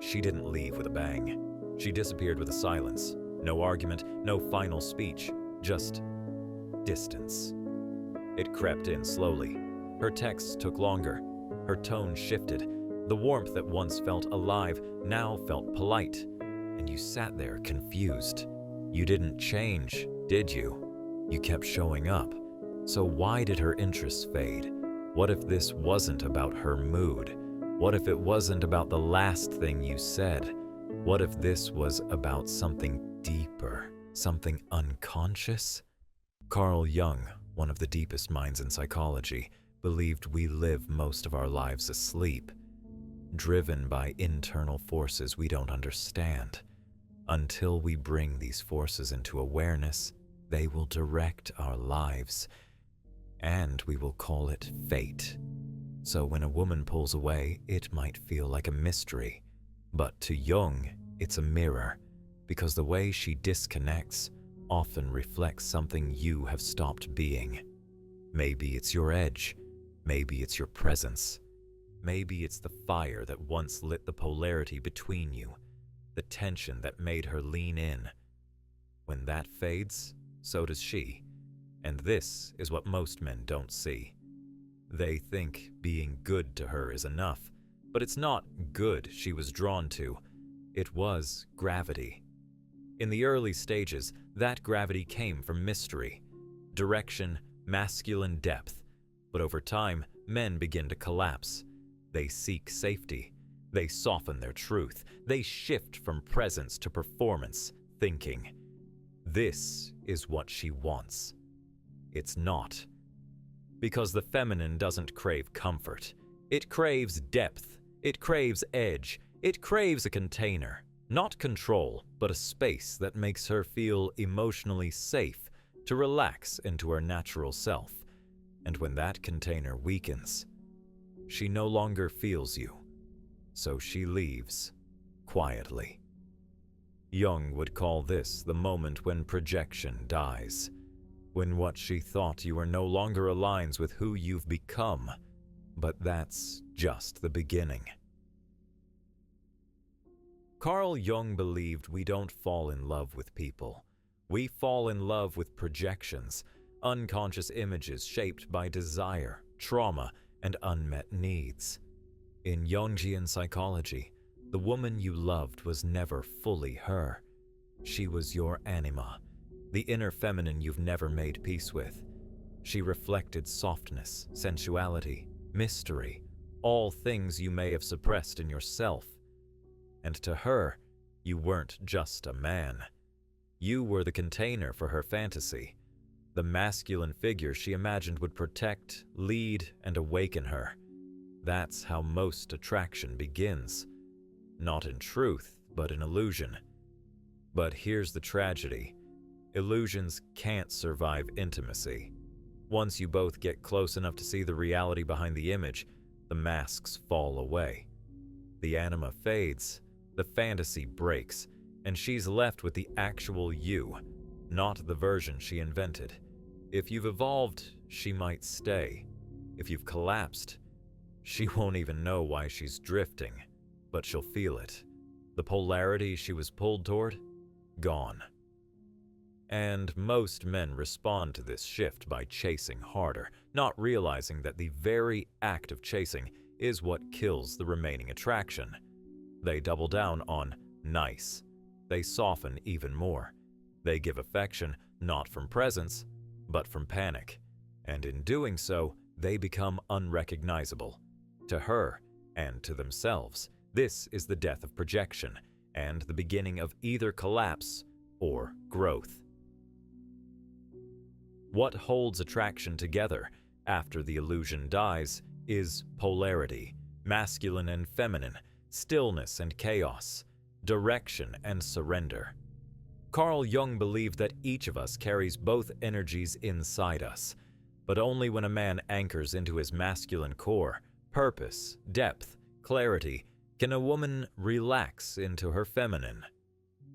she didn't leave with a bang. She disappeared with a silence. No argument, no final speech, just distance. It crept in slowly. Her texts took longer. Her tone shifted. The warmth that once felt alive now felt polite. And you sat there confused. You didn't change, did you? You kept showing up. So why did her interest fade? What if this wasn't about her mood? What if it wasn't about the last thing you said? What if this was about something deeper, something unconscious? Carl Jung, one of the deepest minds in psychology, believed we live most of our lives asleep, driven by internal forces we don't understand. Until we bring these forces into awareness, they will direct our lives, and we will call it fate. So when a woman pulls away, it might feel like a mystery. But to Jung, it's a mirror, because the way she disconnects often reflects something you have stopped being. Maybe it's your edge. Maybe it's your presence. Maybe it's the fire that once lit the polarity between you, the tension that made her lean in. When that fades, so does she. And this is what most men don't see. They think being good to her is enough, but it's not good she was drawn to. It was gravity. In the early stages, that gravity came from mystery, direction, masculine depth. But over time, men begin to collapse. They seek safety. They soften their truth. They shift from presence to performance, thinking, this is what she wants. It's not. Because the feminine doesn't crave comfort. It craves depth. It craves edge. It craves a container. Not control, but a space that makes her feel emotionally safe to relax into her natural self. And when that container weakens, she no longer feels you. So she leaves, quietly. Jung would call this the moment when projection dies, when what she thought you were no longer aligns with who you've become. But that's just the beginning. Carl Jung believed we don't fall in love with people. We fall in love with projections, unconscious images shaped by desire, trauma, and unmet needs. In Jungian psychology, the woman you loved was never fully her. She was your anima, the inner feminine you've never made peace with. She reflected softness, sensuality, mystery, all things you may have suppressed in yourself. And to her, you weren't just a man. You were the container for her fantasy, the masculine figure she imagined would protect, lead, and awaken her. That's how most attraction begins. Not in truth, but in illusion. But here's the tragedy. Illusions can't survive intimacy. Once you both get close enough to see the reality behind the image, the masks fall away. The anima fades, the fantasy breaks, and she's left with the actual you, not the version she invented. If you've evolved, she might stay. If you've collapsed, she won't even know why she's drifting, but she'll feel it. The polarity she was pulled toward, gone. And most men respond to this shift by chasing harder, not realizing that the very act of chasing is what kills the remaining attraction. They double down on nice. They soften even more. They give affection not from presence, but from panic. And in doing so, they become unrecognizable. To her and to themselves, this is the death of projection and the beginning of either collapse or growth. What holds attraction together after the illusion dies is polarity, masculine and feminine, stillness and chaos, direction and surrender. Carl Jung believed that each of us carries both energies inside us, but only when a man anchors into his masculine core, purpose, depth, clarity, can a woman relax into her feminine.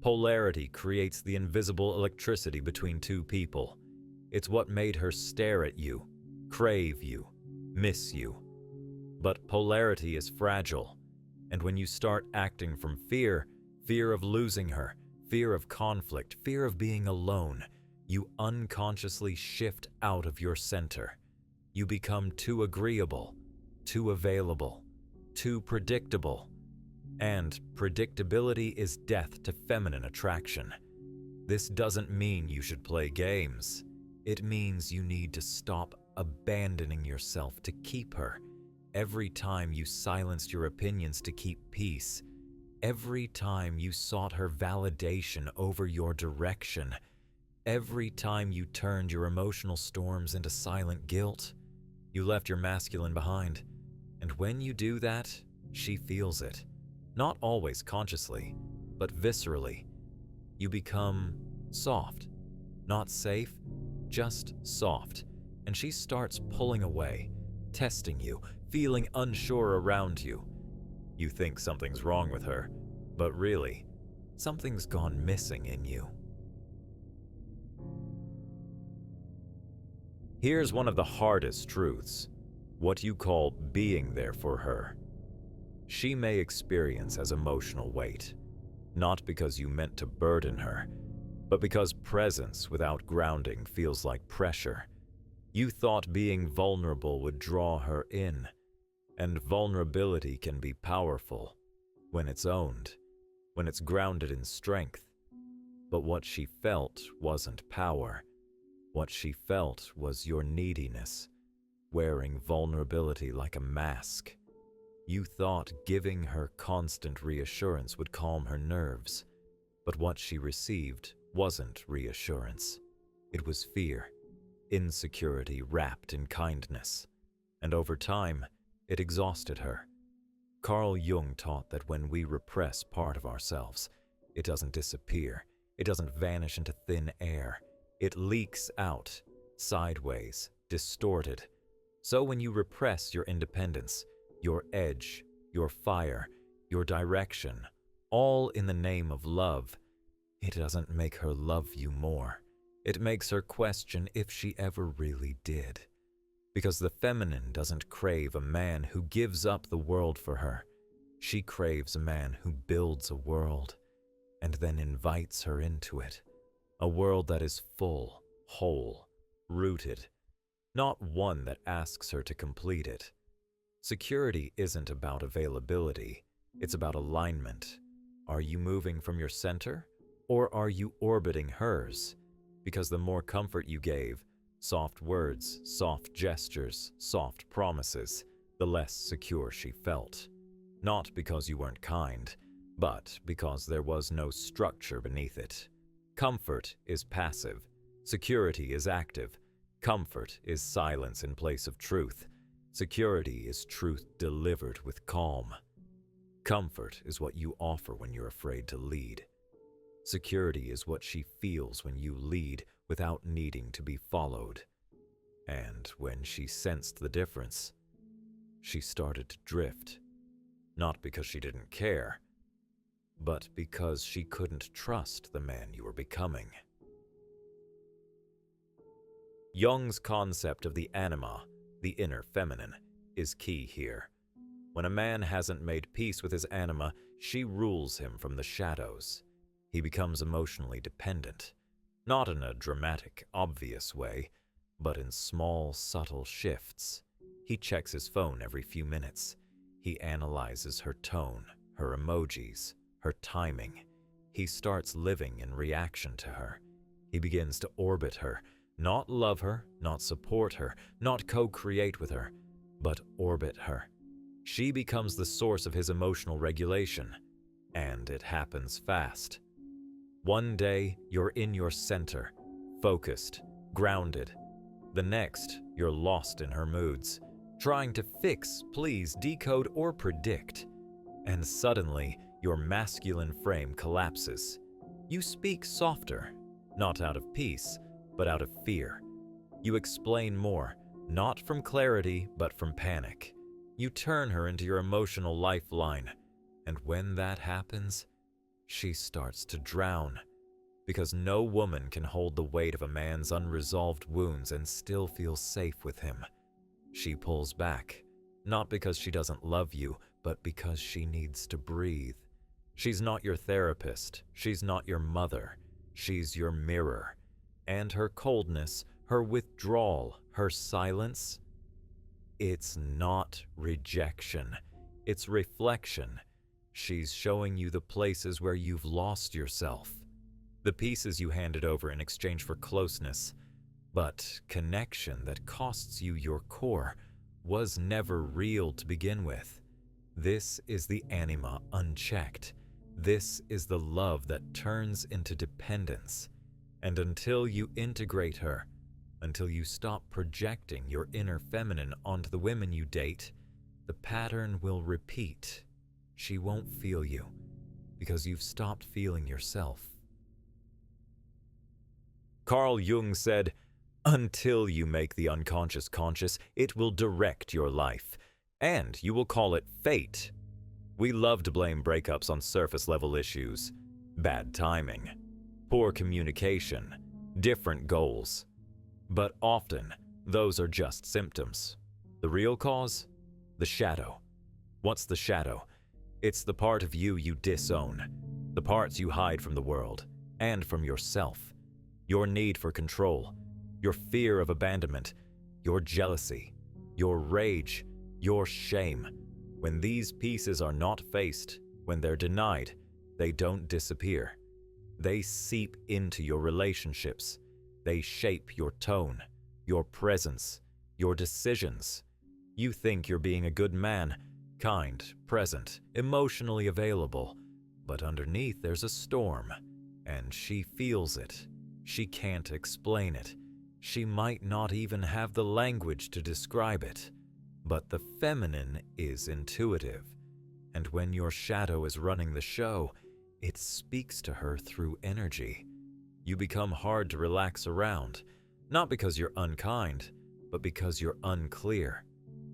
Polarity creates the invisible electricity between two people. It's what made her stare at you, crave you, miss you. But polarity is fragile, And when you start acting from fear, fear of losing her, fear of conflict, fear of being alone, you unconsciously shift out of your center. You become too agreeable, too available, too predictable. And predictability is death to feminine attraction. This doesn't mean you should play games. It means you need to stop abandoning yourself to keep her. Every time you silenced your opinions to keep peace, every time you sought her validation over your direction, every time you turned your emotional storms into silent guilt, you left your masculine behind. And when you do that, she feels it. Not always consciously, but viscerally. You become soft. Not safe, just soft. And she starts pulling away, testing you, feeling unsure around you. You think something's wrong with her, but really, something's gone missing in you. Here's one of the hardest truths, what you call being there for her. She may experience as emotional weight, not because you meant to burden her, but because presence without grounding feels like pressure. You thought being vulnerable would draw her in, and vulnerability can be powerful when it's owned, when it's grounded in strength. But what she felt wasn't power. What she felt was your neediness, wearing vulnerability like a mask. You thought giving her constant reassurance would calm her nerves, but what she received wasn't reassurance. It was fear, insecurity wrapped in kindness, and over time, it exhausted her. Carl Jung taught that when we repress part of ourselves, it doesn't disappear, it doesn't vanish into thin air. It leaks out, sideways, distorted. So when you repress your independence, your edge, your fire, your direction, all in the name of love, it doesn't make her love you more. It makes her question if she ever really did. Because the feminine doesn't crave a man who gives up the world for her. She craves a man who builds a world and then invites her into it. A world that is full, whole, rooted, not one that asks her to complete it. Security isn't about availability, it's about alignment. Are you moving from your center, or are you orbiting hers? Because the more comfort you gave, soft words, soft gestures, soft promises, the less secure she felt. Not because you weren't kind, but because there was no structure beneath it. Comfort is passive. Security is active. Comfort is silence in place of truth. Security is truth delivered with calm. Comfort is what you offer when you're afraid to lead. Security is what she feels when you lead without needing to be followed. And when she sensed the difference, she started to drift. Not because she didn't care, but because she couldn't trust the man you were becoming. Jung's concept of the anima, the inner feminine, is key here. When a man hasn't made peace with his anima, she rules him from the shadows. He becomes emotionally dependent, not in a dramatic, obvious way, but in small, subtle shifts. He checks his phone every few minutes. He analyzes her tone, her emojis, her timing. He starts living in reaction to her. He begins to orbit her, not love her, not support her, not co-create with her, but orbit her. She becomes the source of his emotional regulation, and it happens fast. One day, you're in your center, focused, grounded. The next, you're lost in her moods, trying to fix, please, decode, or predict. And suddenly, your masculine frame collapses. You speak softer, not out of peace, but out of fear. You explain more, not from clarity, but from panic. You turn her into your emotional lifeline, and when that happens, she starts to drown. Because no woman can hold the weight of a man's unresolved wounds and still feel safe with him. She pulls back, not because she doesn't love you, but because she needs to breathe. She's not your therapist. She's not your mother. She's your mirror. And her coldness, her withdrawal, her silence, it's not rejection. It's reflection. She's showing you the places where you've lost yourself, the pieces you handed over in exchange for closeness. But connection that costs you your core was never real to begin with. This is the anima unchecked. This is the love that turns into dependence. And until you integrate her, until you stop projecting your inner feminine onto the women you date, the pattern will repeat. She won't feel you because you've stopped feeling yourself. Carl Jung said, "Until you make the unconscious conscious, it will direct your life, and you will call it fate." We love to blame breakups on surface-level issues: bad timing, poor communication, different goals. But often, those are just symptoms. The real cause? The shadow. What's the shadow? It's the part of you you disown, the parts you hide from the world and from yourself. Your need for control, your fear of abandonment, your jealousy, your rage, your shame. When these pieces are not faced, when they're denied, they don't disappear. They seep into your relationships. They shape your tone, your presence, your decisions. You think you're being a good man, kind, present, emotionally available, but underneath there's a storm, and she feels it. She can't explain it. She might not even have the language to describe it. But the feminine is intuitive, and when your shadow is running the show, it speaks to her through energy. You become hard to relax around, not because you're unkind, but because you're unclear.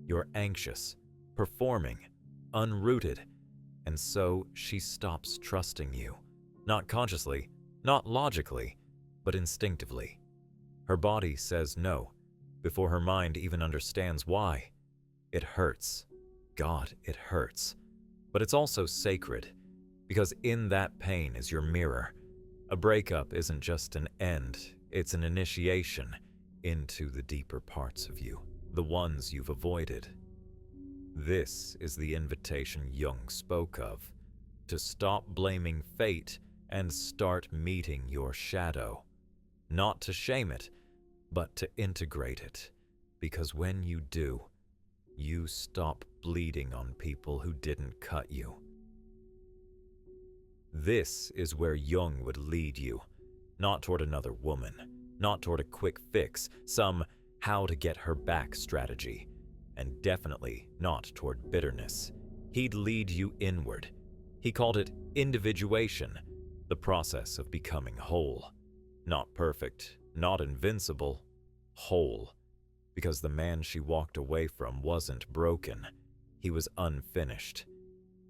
You're anxious, performing, unrooted, and so she stops trusting you. Not consciously, not logically, but instinctively. Her body says no, before her mind even understands why. It hurts. God, it hurts. But it's also sacred, because in that pain is your mirror. A breakup isn't just an end, it's an initiation into the deeper parts of you, the ones you've avoided. This is the invitation Jung spoke of, to stop blaming fate and start meeting your shadow. Not to shame it, but to integrate it, because when you do, you stop bleeding on people who didn't cut you. This is where Jung would lead you, not toward another woman, not toward a quick fix, some how to get her back strategy, and definitely not toward bitterness. He'd lead you inward. He called it individuation, the process of becoming whole. Not perfect, not invincible, whole. Because the man she walked away from wasn't broken, he was unfinished.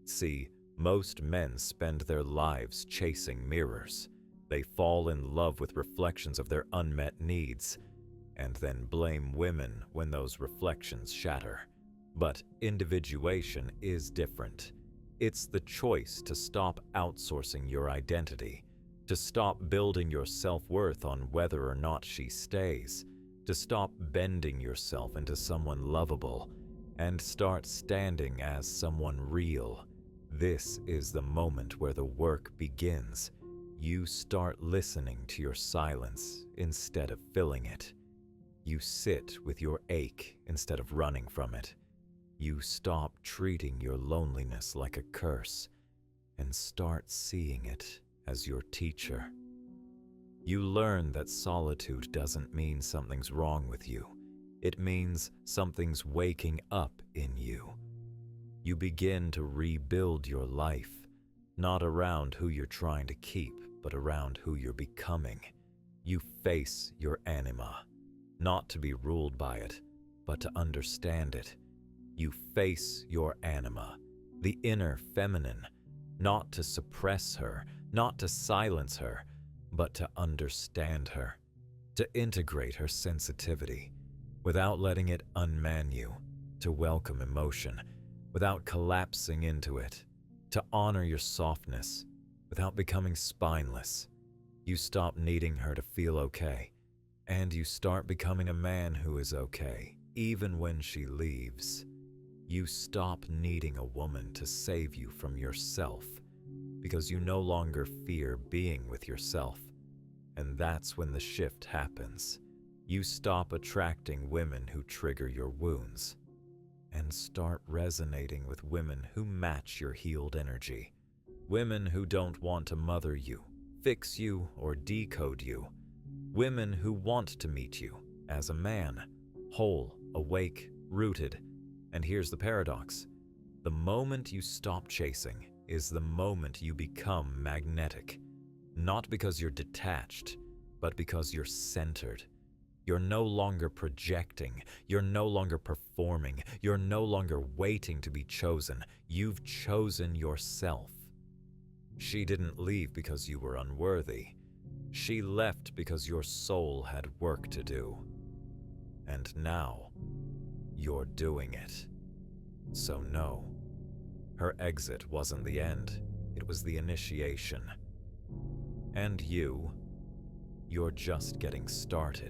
See, most men spend their lives chasing mirrors. They fall in love with reflections of their unmet needs, and then blame women when those reflections shatter. But individuation is different. It's the choice to stop outsourcing your identity, to stop building your self-worth on whether or not she stays, to stop bending yourself into someone lovable, and start standing as someone real. This is the moment where the work begins. You start listening to your silence instead of filling it. You sit with your ache instead of running from it. You stop treating your loneliness like a curse and start seeing it as your teacher. You learn that solitude doesn't mean something's wrong with you. It means something's waking up in you. You begin to rebuild your life, not around who you're trying to keep, but around who you're becoming. You face your anima, not to be ruled by it, but to understand it. You face your anima, the inner feminine, not to suppress her, not to silence her, but to understand her, to integrate her sensitivity, without letting it unman you, to welcome emotion, without collapsing into it, to honor your softness without becoming spineless. You stop needing her to feel okay, and you start becoming a man who is okay, even when she leaves. You stop needing a woman to save you from yourself, because you no longer fear being with yourself. And that's when the shift happens. You stop attracting women who trigger your wounds, and start resonating with women who match your healed energy. Women who don't want to mother you, fix you, or decode you. Women who want to meet you as a man, whole, awake, rooted. And here's the paradox. The moment you stop chasing is the moment you become magnetic. Not because you're detached, but because you're centered. You're no longer projecting. You're no longer performing. You're no longer waiting to be chosen. You've chosen yourself. She didn't leave because you were unworthy. She left because your soul had work to do. And now, you're doing it. So no, her exit wasn't the end. It was the initiation. And you're just getting started.